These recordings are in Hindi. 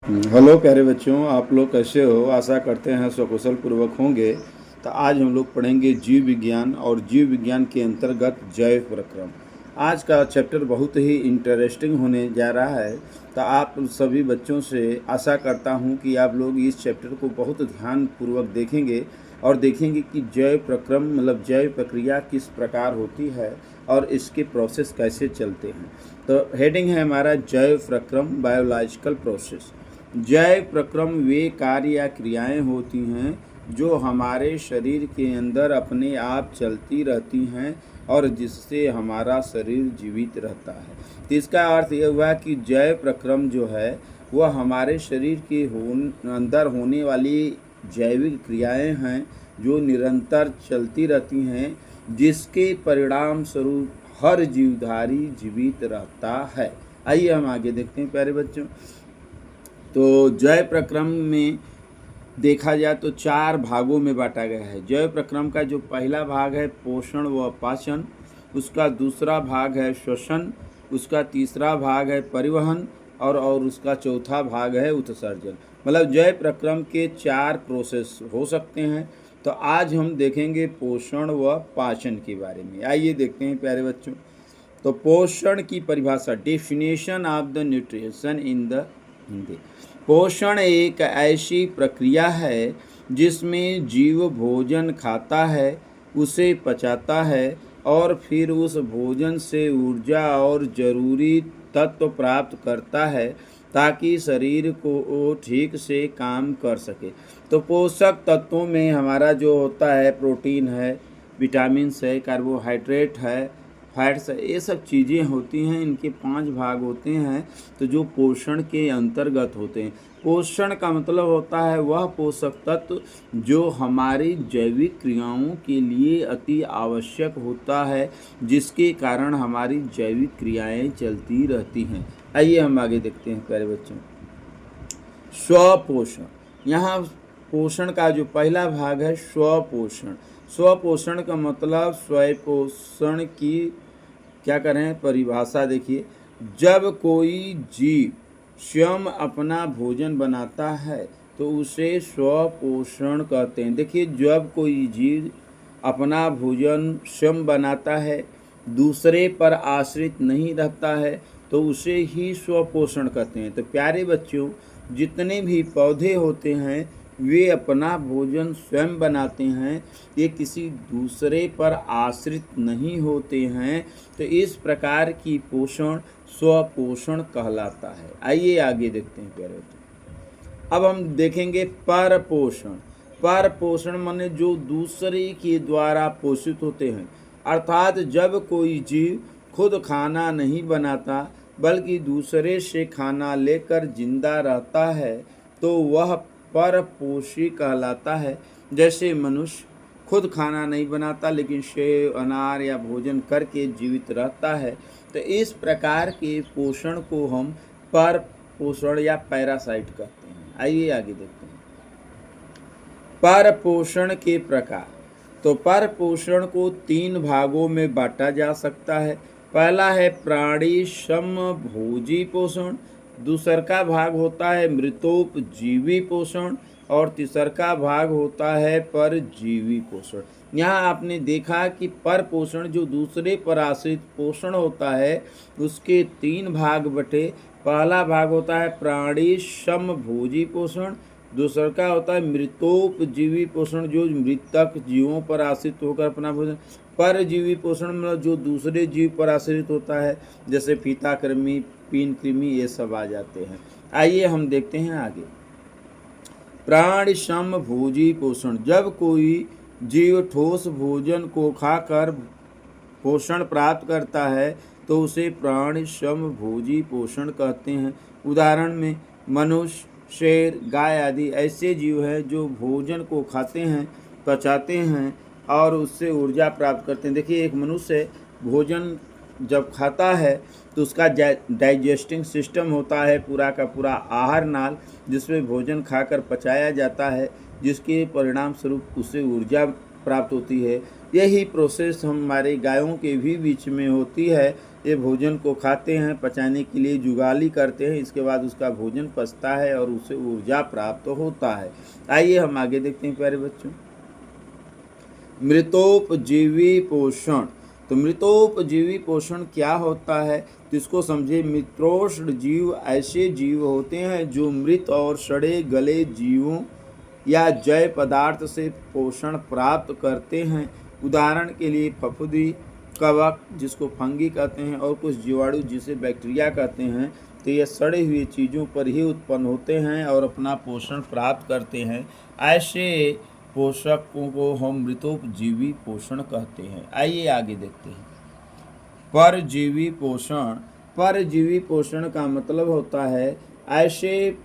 हेलो प्यारे बच्चों, आप लोग कैसे हो? आशा करते हैं सकुशल पूर्वक होंगे। तो आज हम लोग पढ़ेंगे जीव विज्ञान और जीव विज्ञान के अंतर्गत जैव प्रक्रम। आज का चैप्टर बहुत ही इंटरेस्टिंग होने जा रहा है। तो आप सभी बच्चों से आशा करता हूं कि आप लोग इस चैप्टर को बहुत ध्यान पूर्वक देखेंगे और देखेंगे कि जैव प्रक्रम मतलब जैव प्रक्रिया किस प्रकार होती है और इसके प्रोसेस कैसे चलते हैं। तो हेडिंग है हमारा जैव प्रक्रम, बायोलॉजिकल प्रोसेस। जैव प्रक्रम वे कार्य या क्रियाएं होती हैं जो हमारे शरीर के अंदर अपने आप चलती रहती हैं और जिससे हमारा शरीर जीवित रहता है। तो इसका अर्थ यह हुआ कि जैव प्रक्रम जो है वह हमारे शरीर के अंदर होने वाली जैविक क्रियाएं हैं जो निरंतर चलती रहती हैं, जिसके परिणाम स्वरूप हर जीवधारी जीवित रहता है। आइए हम आगे देखते हैं प्यारे बच्चों। तो जैव प्रक्रम में देखा जाए तो 4 भागों में बांटा गया है। जैव प्रक्रम का जो पहला भाग है पोषण व पाचन, उसका दूसरा भाग है श्वसन, उसका तीसरा भाग है परिवहन और उसका चौथा भाग है उत्सर्जन। मतलब जैव प्रक्रम के 4 प्रोसेस हो सकते हैं। तो आज हम देखेंगे पोषण व पाचन के बारे में। आइए देखते हैं प्यारे बच्चों। तो पोषण की परिभाषा, definition of the nutrition in the Hindi. पोषण एक ऐसी प्रक्रिया है जिसमें जीव भोजन खाता है, उसे पचाता है और फिर उस भोजन से ऊर्जा और जरूरी तत्व प्राप्त करता है ताकि शरीर को ठीक से काम कर सके। तो पोषक तत्वों में हमारा जो होता है प्रोटीन है, विटामिन है, कार्बोहाइड्रेट है, फैट्स, ये सब चीज़ें होती हैं। इनके 5 भाग होते हैं तो जो पोषण के अंतर्गत होते हैं। पोषण का मतलब होता है वह पोषक तत्व जो हमारी जैविक क्रियाओं के लिए अति आवश्यक होता है, जिसके कारण हमारी जैविक क्रियाएं चलती रहती हैं। आइए हम आगे देखते हैं प्यारे बच्चों। स्वपोषण, यहाँ पोषण का जो पहला भाग है स्वपोषण। स्वपोषण का मतलब स्वपोषण की क्या करें परिभाषा देखिए। जब कोई जीव स्वयं अपना भोजन बनाता है तो उसे स्वपोषण कहते हैं। देखिए, जब कोई जीव अपना भोजन स्वयं बनाता है, दूसरे पर आश्रित नहीं रहता है, तो उसे ही स्वपोषण कहते हैं। तो प्यारे बच्चों, जितने भी पौधे होते हैं वे अपना भोजन स्वयं बनाते हैं, ये किसी दूसरे पर आश्रित नहीं होते हैं। तो इस प्रकार की पोषण स्वपोषण कहलाता है। आइए आगे देखते हैं प्यारे बच्चों। अब हम देखेंगे परपोषण। परपोषण माने जो दूसरे के द्वारा पोषित होते हैं, अर्थात जब कोई जीव खुद खाना नहीं बनाता बल्कि दूसरे से खाना लेकर जिंदा रहता है तो वह परपोषी कहलाता है। जैसे मनुष्य खुद खाना नहीं बनाता लेकिन सेब, अनार या भोजन करके जीवित रहता है। तो इस प्रकार के पोषण को हम परपोषण या पैरासाइट कहते हैं। आइए आगे देखते हैं। परपोषण के प्रकार। तो परपोषण को 3 भागों में बांटा जा सकता है। पहला है प्राणी समभोजी पोषण, दूसरा का भाग होता है मृतोपजीवी पोषण और तीसरा का भाग होता है परजीवी पोषण। यहाँ आपने देखा कि परपोषण जो दूसरे पर आश्रित पोषण होता है उसके 3 भाग बटे। पहला भाग होता है प्राणी समभोजी पोषण, दूसरा का होता है मृतोपजीवी पोषण जो मृतक जीवों पर आश्रित होकर अपना भोजन। परजीवी पोषण मतलब जो दूसरे जीव पर आश्रित होता है, जैसे फीता कृमि, पीन कृमि, ये सब आ जाते हैं। आइए हम देखते हैं आगे। प्राण समभोजी पोषण, जब कोई जीव ठोस भोजन को खाकर पोषण प्राप्त करता है तो उसे प्राण समभोजी पोषण कहते हैं। उदाहरण में मनुष्य, शेर, गाय आदि ऐसे जीव हैं जो भोजन को खाते हैं, पचाते हैं और उससे ऊर्जा प्राप्त करते हैं। देखिए, एक मनुष्य भोजन जब खाता है तो उसका डाइजेस्टिंग सिस्टम होता है पूरा का पूरा आहार नाल, जिसमें भोजन खाकर पचाया जाता है, जिसके परिणाम स्वरूप उसे ऊर्जा प्राप्त होती है। यही प्रोसेस हमारे गायों के भी बीच में होती है। ये भोजन को खाते हैं, पचाने के लिए जुगाली करते हैं, इसके बाद उसका भोजन पचता है और उसे ऊर्जा प्राप्त होता है। आइए हम आगे देखते हैं प्यारे बच्चों। मृतोपजीवी पोषण। तो मृतोपजीवी पोषण क्या होता है तो इसको समझे। मित्रोष्ण जीव ऐसे जीव होते हैं जो मृत और सड़े गले जीवों या जय पदार्थ से पोषण प्राप्त करते हैं। उदाहरण के लिए फफूंदी, कवक जिसको फंगी कहते हैं, और कुछ जीवाणु जिसे बैक्टीरिया कहते हैं। तो ये सड़े हुए चीज़ों पर ही उत्पन्न होते हैं और अपना पोषण प्राप्त करते हैं। ऐसे पोषकों को हम मृतोपजीवी पोषण कहते हैं। आइए आगे देखते हैं। परजीवी पोषण। परजीवी पोषण का मतलब होता है ऐसे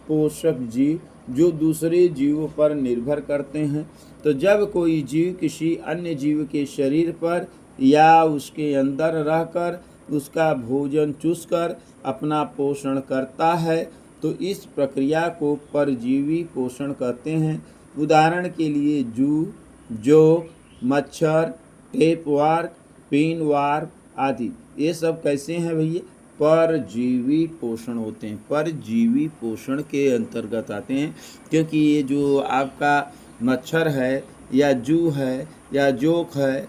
पोषक जीव जो दूसरे जीवों पर निर्भर करते हैं। तो जब कोई जीव किसी अन्य जीव के शरीर पर या उसके अंदर रहकर उसका भोजन चूसकर अपना पोषण करता है तो इस प्रक्रिया को परजीवी पोषण कहते हैं। उदाहरण के लिए जू, जोक, मच्छर, टेपवार्म, पिनवार्म आदि ये सब कैसे हैं भैया? परजीवी पोषण होते हैं, परजीवी पोषण के अंतर्गत आते हैं। क्योंकि ये जो आपका मच्छर है या जू है या जोक है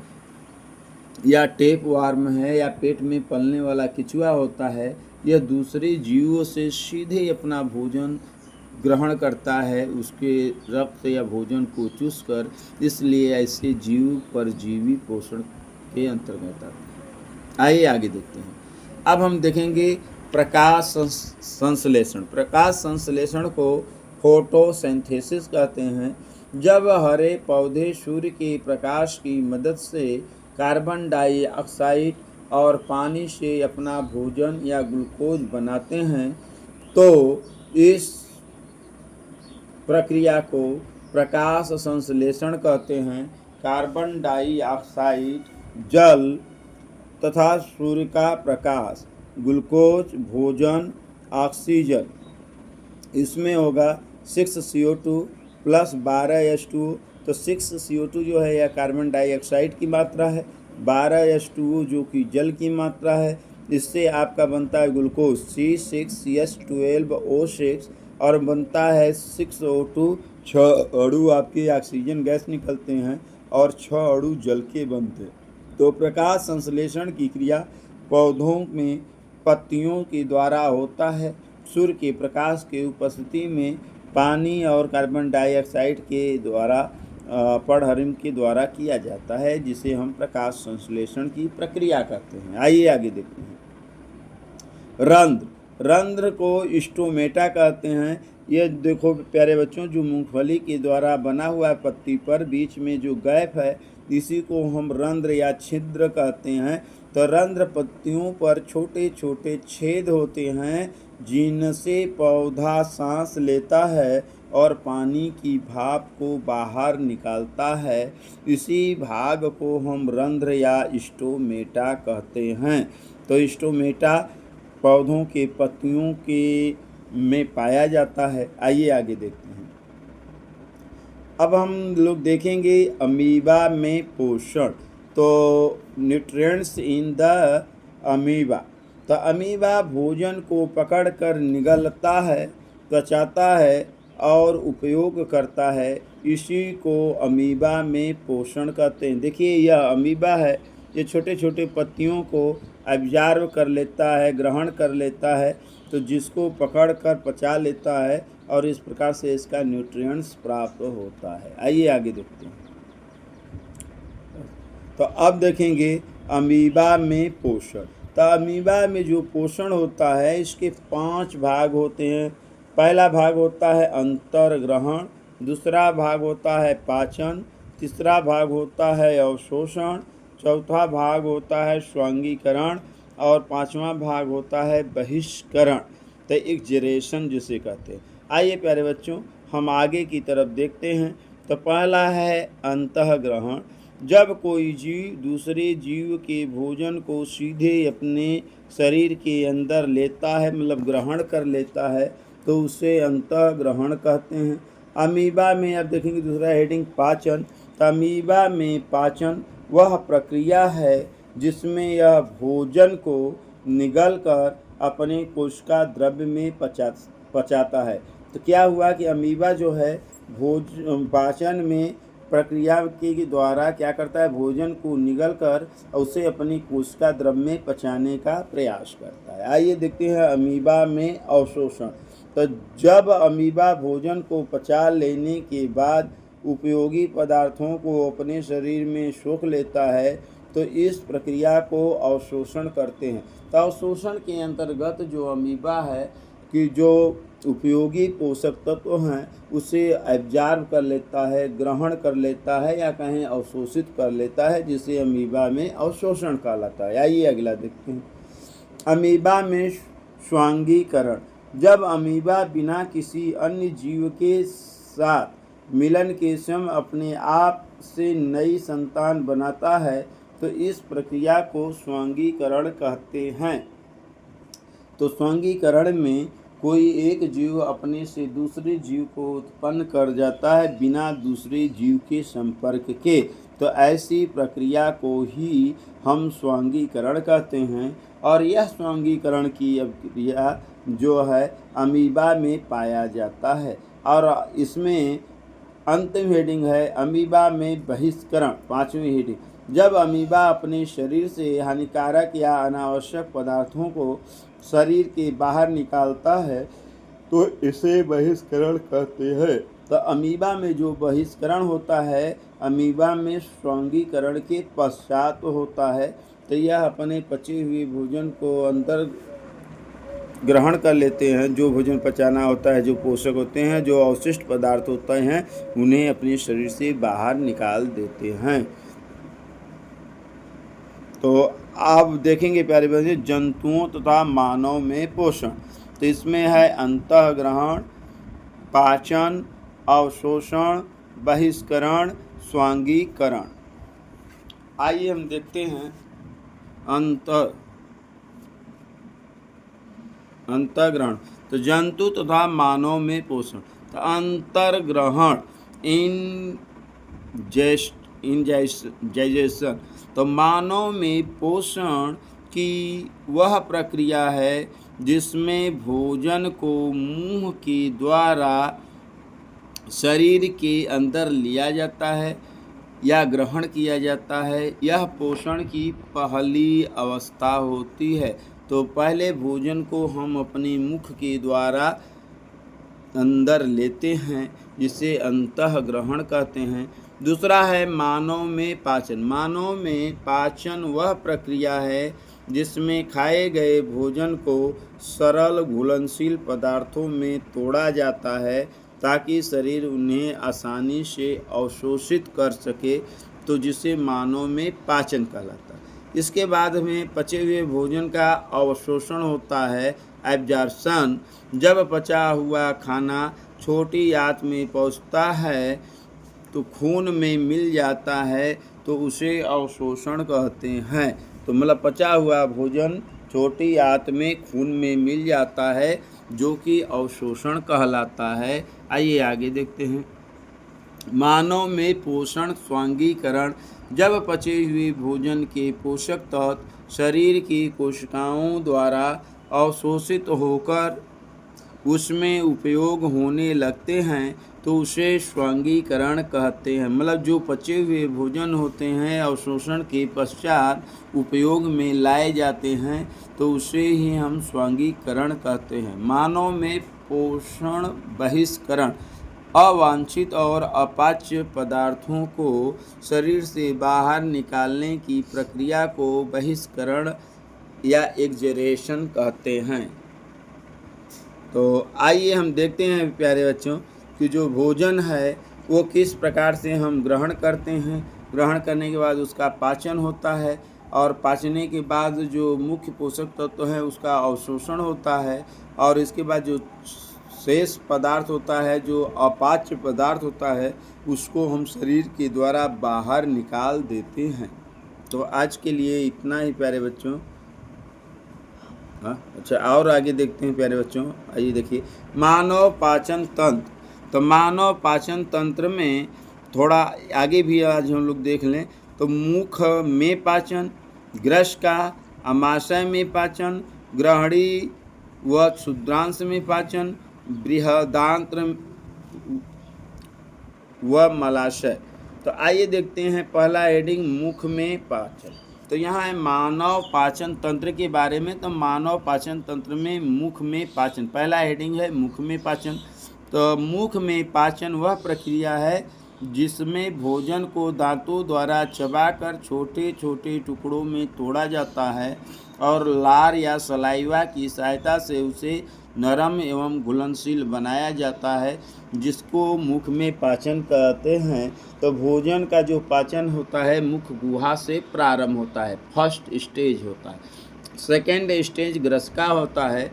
या टेपवार्म है या पेट में पलने वाला केंचुआ होता है, यह दूसरे जीवों से सीधे अपना भोजन ग्रहण करता है, उसके रक्त या भोजन को चूसकर। इसलिए ऐसे जीव परजीवी पोषण के अंतर्गत आते हैं। आइए आगे देखते हैं। अब हम देखेंगे प्रकाश संश्लेषण। प्रकाश संश्लेषण को फोटोसिंथेसिस कहते हैं। जब हरे पौधे सूर्य के प्रकाश की मदद से कार्बन डाइऑक्साइड और पानी से अपना भोजन या ग्लूकोज बनाते हैं तो इस प्रक्रिया को प्रकाश संश्लेषण कहते हैं। कार्बन डाइऑक्साइड, जल तथा सूर्य का प्रकाश, ग्लूकोज, भोजन, ऑक्सीजन, इसमें होगा 6CO2 प्लस 12H2O। तो 6CO2 जो है यह कार्बन डाइऑक्साइड की मात्रा है, 12H2O जो कि जल की मात्रा है। इससे आपका बनता है ग्लूकोज C6H12O6 और बनता है 6O2। 6 अणु आपके ऑक्सीजन गैस निकलते हैं और 6 अणु जल के बनते हैं। तो प्रकाश संश्लेषण की क्रिया पौधों में पत्तियों के द्वारा होता है। सूर्य के प्रकाश के उपस्थिति में पानी और कार्बन डाइऑक्साइड के द्वारा परागण के द्वारा किया जाता है, जिसे हम प्रकाश संश्लेषण की प्रक्रिया कहते हैं। आइए आगे देखते हैं। रंध्र। रंध्र को स्टोमेटा कहते हैं। ये देखो प्यारे बच्चों, जो मूंगफली के द्वारा बना हुआ है पत्ती पर बीच में जो गैप है, इसी को हम रंध्र या छिद्र कहते हैं। तो रंध्र पत्तियों पर छोटे छोटे छेद होते हैं जिनसे पौधा सांस लेता है और पानी की भाप को बाहर निकालता है। इसी भाग को हम रंध्र या स्टोमेटा कहते हैं। तो स्टोमेटा पौधों के पत्तियों के में पाया जाता है। आइए आगे देखते हैं। अब हम लोग देखेंगे अमीबा में पोषण। तो न्यूट्रिएंट्स इन द अमीबा। तो अमीबा भोजन को पकड़कर निगलता है, पचाता है और उपयोग करता है। इसी को अमीबा में पोषण कहते हैं। देखिए यह अमीबा है, ये छोटे छोटे पत्तियों को एब्जॉर्ब कर लेता है, ग्रहण कर लेता है, तो जिसको पकड़कर पचा लेता है और इस प्रकार से इसका न्यूट्रिएंट्स प्राप्त होता है। आइए आगे देखते हैं। तो अब देखेंगे अमीबा में पोषण। तो अमीबा में जो पोषण होता है इसके 5 भाग होते हैं। पहला भाग होता है अंतर्ग्रहण, दूसरा भाग होता है पाचन, तीसरा भाग होता है अवशोषण, चौथा भाग होता है स्वांगीकरण और पांचवा भाग होता है बहिष्करण। तो एक्सजेरेशन जिसे कहते हैं। आइए प्यारे बच्चों हम आगे की तरफ देखते हैं। तो पहला है अंतःग्रहण। जब कोई जीव दूसरे जीव के भोजन को सीधे अपने शरीर के अंदर लेता है, मतलब ग्रहण कर लेता है, तो उसे अंतःग्रहण कहते हैं। अमीबा में आप देखेंगे दूसरा हेडिंग पाचन। अमीबा में पाचन वह प्रक्रिया है जिसमें यह भोजन को निगलकर अपने कोशिका द्रव्य में पचाता है। तो क्या हुआ कि अमीबा जो है पाचन में प्रक्रिया के द्वारा क्या करता है, भोजन को निगलकर उसे अपनी कोशिका द्रव्य में पचाने का प्रयास करता है। आइए देखते हैं अमीबा में अवशोषण। तो जब अमीबा भोजन को पचा लेने के बाद उपयोगी पदार्थों को अपने शरीर में सोख लेता है तो इस प्रक्रिया को अवशोषण कहते हैं। तो अवशोषण के अंतर्गत जो अमीबा है कि जो उपयोगी पोषक तत्व हैं उसे एब्जॉर्ब कर लेता है, ग्रहण कर लेता है या कहें अवशोषित कर लेता है, जिसे अमीबा में अवशोषण कहलाता है। आइए अगला देखते हैं। अमीबा में स्वांगीकरण। जब अमीबा बिना किसी अन्य जीव के साथ मिलन के समय अपने आप से नई संतान बनाता है तो इस प्रक्रिया को स्वांगीकरण कहते हैं। तो स्वांगीकरण में कोई एक जीव अपने से दूसरे जीव को उत्पन्न कर जाता है बिना दूसरे जीव के संपर्क के। तो ऐसी प्रक्रिया को ही हम स्वांगीकरण कहते हैं और यह स्वांगीकरण की प्रक्रिया जो है अमीबा में पाया जाता है। और इसमें अंतिम हेडिंग है अमीबा में बहिष्करण, 5वीं हेडिंग। जब अमीबा अपने शरीर से हानिकारक या अनावश्यक पदार्थों को शरीर के बाहर निकालता है तो इसे बहिष्करण कहते हैं। तो अमीबा में जो बहिष्करण होता है अमीबा में स्वांगीकरण के पश्चात होता है। तो यह अपने पचे हुए भोजन को अंदर ग्रहण कर लेते हैं। जो भोजन पचाना होता है, जो पोषक होते हैं, जो अवशिष्ट पदार्थ होते हैं, उन्हें अपने शरीर से बाहर निकाल देते हैं। तो आप देखेंगे प्यारे बच्चे जंतुओं तथा मानव में पोषण। तो इसमें है अंतःग्रहण, पाचन, अवशोषण, बहिष्करण, स्वांगीकरण। आइए हम देखते हैं अंतःग्रहण। तो जंतु तथा मानव में पोषण। तो अंतर्ग्रहण इंडाइजेशन। तो मानव में पोषण की वह प्रक्रिया है जिसमें भोजन को मुंह के द्वारा शरीर के अंदर लिया जाता है या ग्रहण किया जाता है। यह पोषण की पहली अवस्था होती है। तो पहले भोजन को हम अपने मुख के द्वारा अंदर लेते हैं जिसे अंतःग्रहण कहते हैं। दूसरा है मानव में पाचन। मानव में पाचन वह प्रक्रिया है जिसमें खाए गए भोजन को सरल घुलनशील पदार्थों में तोड़ा जाता है ताकि शरीर उन्हें आसानी से अवशोषित कर सके, तो जिसे मानव में पाचन कहलाता है। इसके बाद में पचे हुए भोजन का अवशोषण होता है, एब्जॉर्प्शन। जब पचा हुआ खाना छोटी आंत में पहुंचता है तो खून में मिल जाता है तो उसे अवशोषण कहते हैं। तो मतलब पचा हुआ भोजन छोटी आंत में खून में मिल जाता है जो कि अवशोषण कहलाता है। आइए आगे देखते हैं। मानव में पोषण स्वांगीकरण। जब पचे हुए भोजन के पोषक तत्व शरीर की कोशिकाओं द्वारा अवशोषित होकर उसमें उपयोग होने लगते हैं तो उसे स्वांगीकरण कहते हैं। मतलब जो पचे हुए भोजन होते हैं अवशोषण के पश्चात उपयोग में लाए जाते हैं तो उसे ही हम स्वांगीकरण कहते हैं। मानव में पोषण बहिष्करण। अवांछित और अपाच्य पदार्थों को शरीर से बाहर निकालने की प्रक्रिया को बहिष्करण या एक्सजरेशन कहते हैं। तो आइए हम देखते हैं प्यारे बच्चों कि जो भोजन है वो किस प्रकार से हम ग्रहण करते हैं। ग्रहण करने के बाद उसका पाचन होता है और पाचने के बाद जो मुख्य पोषक तत्व है उसका अवशोषण होता है और इसके बाद जो शेष पदार्थ होता है, जो अपाच्य पदार्थ होता है, उसको हम शरीर के द्वारा बाहर निकाल देते हैं। तो आज के लिए इतना ही प्यारे बच्चों। अच्छा, और आगे देखते हैं प्यारे बच्चों। आइए देखिए मानव पाचन तंत्र। तो मानव पाचन तंत्र में थोड़ा आगे भी आज हम लोग देख लें तो मुख में पाचन, ग्रस का आमाशय में पाचन, ग्रहणी व क्षुद्रांश में पाचन, बृहदांत्र व मलाशय। तो आइए देखते हैं पहला हेडिंग मुख में पाचन। तो यहाँ है मानव पाचन तंत्र के बारे में। तो मानव पाचन तंत्र में मुख में पाचन, पहला हेडिंग है मुख में पाचन। तो मुख में पाचन वह प्रक्रिया है जिसमें भोजन को दांतों द्वारा चबाकर छोटे छोटे टुकड़ों में तोड़ा जाता है और लार या सलाइवा की सहायता से उसे नरम एवं घुलनशील बनाया जाता है, जिसको मुख में पाचन कहते हैं। तो भोजन का जो पाचन होता है मुख गुहा से प्रारंभ होता है, फर्स्ट स्टेज होता है। सेकेंड स्टेज ग्रसका होता है।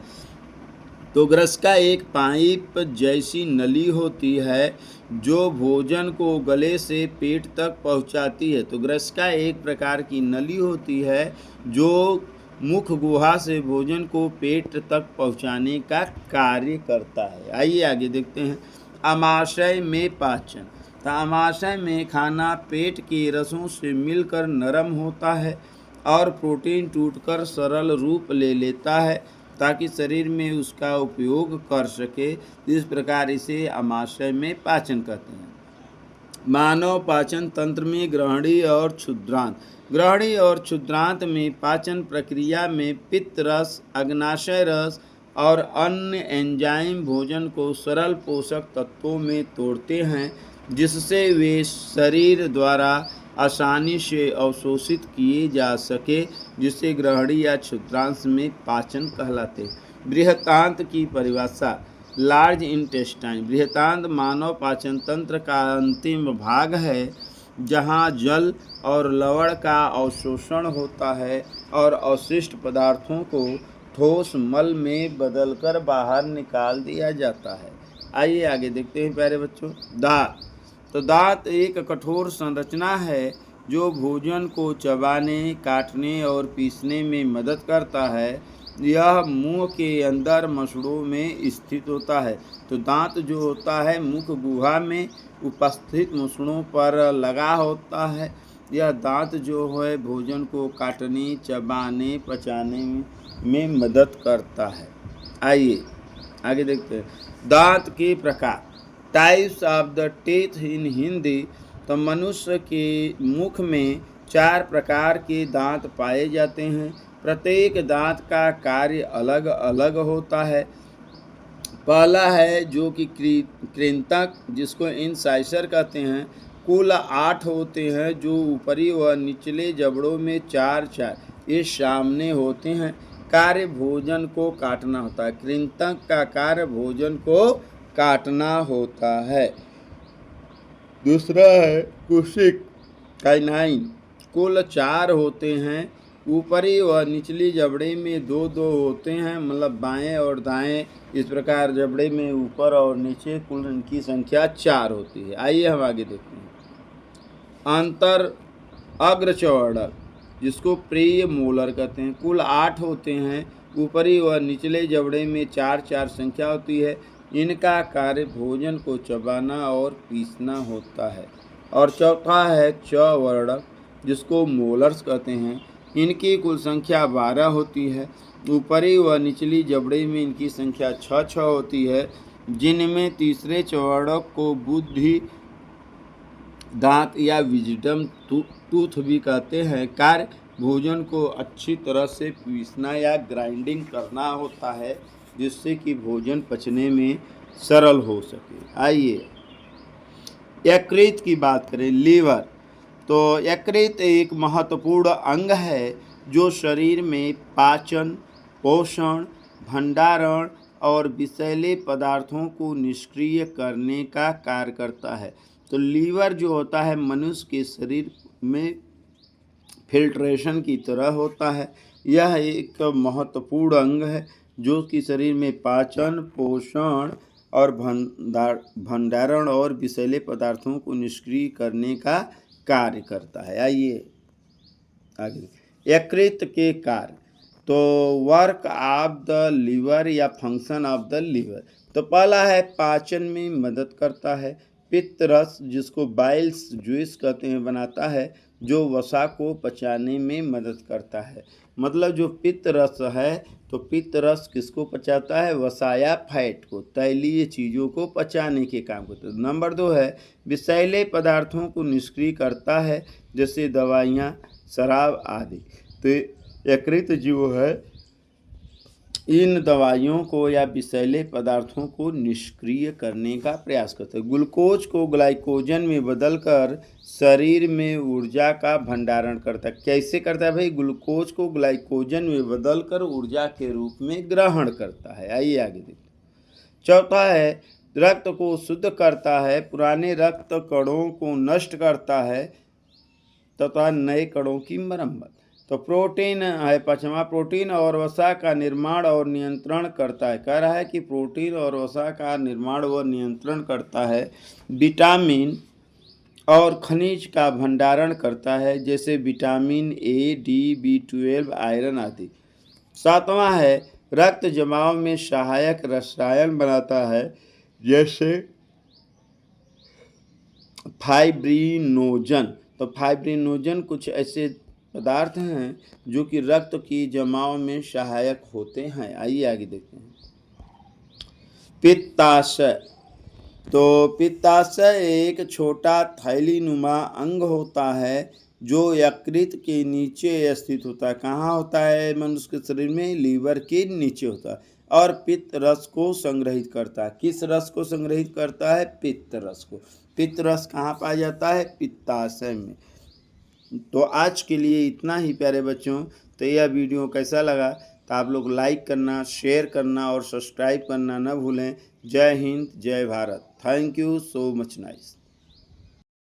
तो ग्रसका एक पाइप जैसी नली होती है जो भोजन को गले से पेट तक पहुंचाती है। तो ग्रसका एक प्रकार की नली होती है जो मुख गुहा से भोजन को पेट तक पहुंचाने का कार्य करता है। आइए आगे देखते हैं आमाशय में पाचन। तो आमाशय में खाना पेट के रसों से मिलकर नरम होता है और प्रोटीन टूटकर सरल रूप ले लेता है ताकि शरीर में उसका उपयोग कर सके। इस प्रकार इसे आमाशय में पाचन कहते हैं। मानव पाचन तंत्र में ग्रहणी और क्षुद्रांत। ग्रहणी और क्षुद्रांत में पाचन प्रक्रिया में पित्त रस, अग्नाशय रस और अन्य एंजाइम भोजन को सरल पोषक तत्वों में तोड़ते हैं जिससे वे शरीर द्वारा आसानी से अवशोषित किए जा सके, जिसे ग्रहणी या क्षुद्रांश में पाचन कहलाते हैं। बृहतांत की परिभाषा। Large intestine. बृहतांत मानव पाचन तंत्र का अंतिम भाग है जहाँ जल और लवण का अवशोषण होता है और अवशिष्ट पदार्थों को ठोस मल में बदलकर बाहर निकाल दिया जाता है। आइए आगे देखते हैं प्यारे बच्चों। दांत। तो दांत एक कठोर संरचना है जो भोजन को चबाने, काटने और पीसने में मदद करता है। यह मुंह के अंदर मसड़ों में स्थित होता है। तो दांत जो होता है मुख गुहा में उपस्थित मसड़ों पर लगा होता है। यह दांत जो है भोजन को काटने, चबाने, पचाने में मदद करता है। आइए आगे देखते हैं दांत के प्रकार। Types of the teeth in Hindi. तो मनुष्य के मुख में 4 प्रकार के दांत पाए जाते हैं। प्रत्येक दांत का कार्य अलग अलग होता है। पहला है जो कि कृंतक, जिसको इंसाइसर कहते हैं। कुल 8 होते हैं जो ऊपरी व निचले जबड़ों में 4 ये सामने होते हैं। कार्य भोजन को काटना होता है। कृंतक का कार्य भोजन को काटना होता है। दूसरा है कुशिक, काइनाइन। कुल 4 होते हैं। ऊपरी व निचली जबड़े में 2 होते हैं, मतलब बाएं और दाएं। इस प्रकार जबड़े में ऊपर और नीचे कुल इनकी संख्या 4 होती है। आइए हम आगे देखते हैं अंतर अग्रचौड़क, जिसको प्रिय मोलर कहते हैं। कुल 8 होते हैं। ऊपरी व निचले जबड़े में 4 संख्या होती है। इनका कार्य भोजन को चबाना और पीसना होता है। और चौथा है चवर्णक, जिसको मोलर्स कहते हैं। इनकी कुल संख्या 12 होती है। ऊपरी व निचली जबड़े में इनकी संख्या 6 होती है, जिनमें तीसरे चवर्णक को बुद्धि दांत या विजडम टूथ भी कहते हैं। कार्य भोजन को अच्छी तरह से पीसना या ग्राइंडिंग करना होता है जिससे कि भोजन पचने में सरल हो सके। आइए यकृत की बात करें। लीवर। तो यकृत एक महत्वपूर्ण अंग है जो शरीर में पाचन, पोषण, भंडारण और विषैले पदार्थों को निष्क्रिय करने का कार्य करता है। तो लीवर जो होता है मनुष्य के शरीर में फिल्ट्रेशन की तरह होता है। यह एक महत्वपूर्ण अंग है जो कि शरीर में पाचन, पोषण और भंडारण और विषैले पदार्थों को निष्क्रिय करने का कार्य करता है। आइए आगे यकृत के कार्य। तो वर्क ऑफ द लीवर या फंक्शन ऑफ द लीवर। तो पहला है पाचन में मदद करता है। पित्त रस, जिसको बाइल्स जूस कहते हैं, बनाता है, जो वसा को पचाने में मदद करता है। मतलब जो पित्त रस है, तो पित्त रस किसको पचाता है? वसा या फैट को, तैलीय चीज़ों को पचाने के काम करता है। नंबर 2 है विषैले पदार्थों को निष्क्रिय करता है, जैसे दवाइयाँ, शराब आदि। तो यकृत जो है इन दवाइयों को या विषैले पदार्थों को निष्क्रिय करने का प्रयास करता है। ग्लूकोज को ग्लाइकोजन में बदलकर शरीर में ऊर्जा का भंडारण करता है। कैसे करता है भाई? ग्लूकोज को ग्लाइकोजन में बदलकर ऊर्जा के रूप में ग्रहण करता है। आइए आगे देखते। चौथा है रक्त को शुद्ध करता है, पुराने रक्त कणों को नष्ट करता है तथा नए कणों की मरम्मत। तो प्रोटीन है पांचवा, प्रोटीन और वसा का निर्माण और नियंत्रण करता है। कह रहा है कि प्रोटीन और वसा का निर्माण व नियंत्रण करता है। विटामिन और खनिज का भंडारण करता है, जैसे vitamin A, D, B12, iron आदि। सातवां है रक्त जमाव में सहायक रसायन बनाता है, जैसे फाइब्रिनोजन। तो फाइब्रिनोजन कुछ ऐसे पदार्थ हैं जो कि रक्त की जमाव में सहायक होते हैं। आइए आगे देखते हैं। पित्ताशय। तो पित्ताशय एक छोटा थैलीनुमा अंग होता है जो यकृत के नीचे स्थित होता है। कहाँ होता है? मनुष्य के शरीर में लीवर के नीचे होता है और पित्त रस को संग्रहित करता है। किस रस को संग्रहित करता है? पित्त रस को। पित्त रस कहाँ पाया जाता है? पित्ताशय में। तो आज के लिए इतना ही प्यारे बच्चों। तो यह वीडियो कैसा लगा तो आप लोग लाइक करना, शेयर करना और सब्सक्राइब करना न भूलें। जय हिंद, जय Bharat. Thank you so much nice.